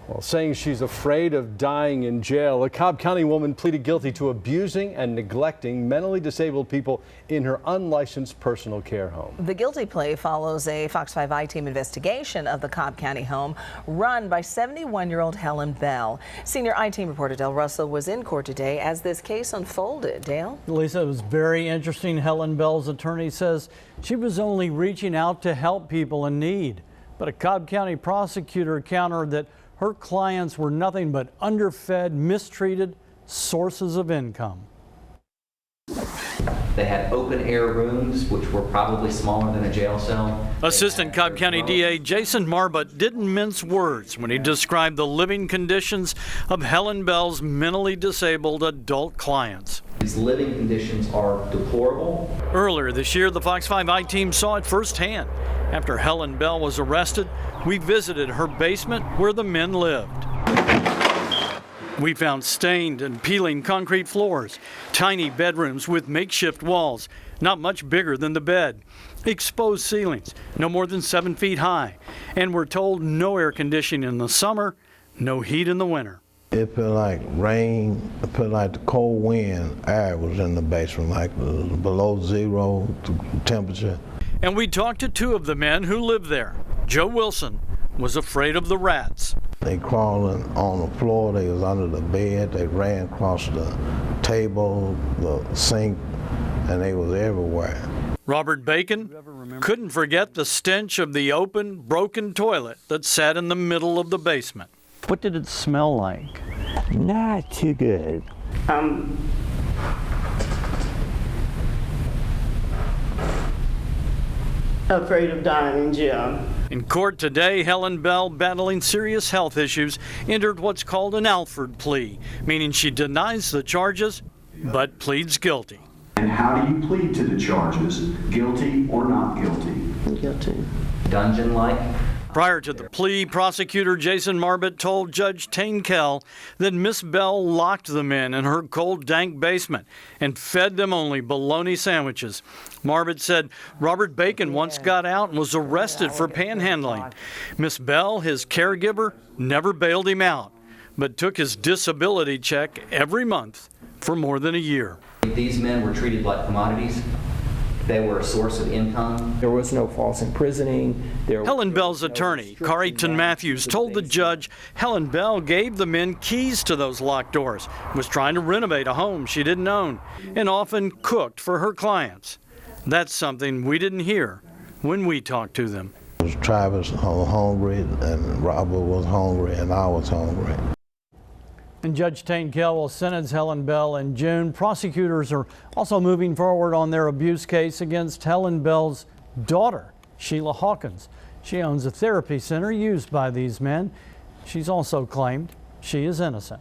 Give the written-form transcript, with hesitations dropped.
Well, saying she's afraid of dying in jail, a Cobb County woman pleaded guilty to abusing and neglecting mentally disabled people in her unlicensed personal care home. The guilty plea follows a Fox 5 I-Team investigation of the Cobb County home run by 71-year-old Helen Bell. Senior I-Team reporter Dale Russell was in court today as this case unfolded. Dale? Lisa, it was very interesting. Helen Bell's attorney says she was only reaching out to help people in need, but a Cobb County prosecutor countered that her clients were nothing but underfed, mistreated sources of income. They had open-air rooms, which were probably smaller than a jail cell. Assistant Cobb County DA Jason Marbutt didn't mince words when he described the living conditions of Helen Bell's mentally disabled adult clients. These living conditions are deplorable. Earlier this year, the Fox 5 I-Team saw it firsthand. After Helen Bell was arrested, we visited her basement where the men lived. We found stained and peeling concrete floors, tiny bedrooms with makeshift walls, not much bigger than the bed, exposed ceilings, no more than 7 feet high, and we're told no air conditioning in the summer, no heat in the winter. It felt like rain, it felt like the cold wind, air was in the basement, like below zero temperature. And we talked to two of the men who lived there. Joe Wilson was afraid of the rats. They crawling on the floor, they was under the bed, they ran across the table, the sink, and they was everywhere. Robert Bacon couldn't forget the stench of the open, broken toilet that sat in the middle of the basement. What did it smell like? Not too good. Afraid of dying in jail. In court today, Helen Bell, battling serious health issues, entered what's called an Alford plea, meaning she denies the charges but pleads guilty. And how do you plead to the charges? Guilty or not guilty? Guilty. Dungeon-like. Prior to the plea, prosecutor Jason Marbutt told Judge Tain Kell that Miss Bell locked the men in her cold, dank basement and fed them only bologna sandwiches. Marbutt said Robert Bacon once got out and was arrested for panhandling. Miss Bell, his caregiver, never bailed him out, but took his disability check every month for more than a year. These men were treated like commodities. They were a source of income. There was no false imprisoning. Helen Bell's attorney, Carrington Matthews, told the judge Helen Bell gave the men keys to those locked doors, was trying to renovate a home she didn't own, and often cooked for her clients. That's something we didn't hear when we talked to them. Travis was hungry, and Robert was hungry, and I was hungry. And Judge Tain Kell will sentence Helen Bell in June. Prosecutors are also moving forward on their abuse case against Helen Bell's daughter, Sheila Hawkins. She owns a therapy center used by these men. She's also claimed she is innocent.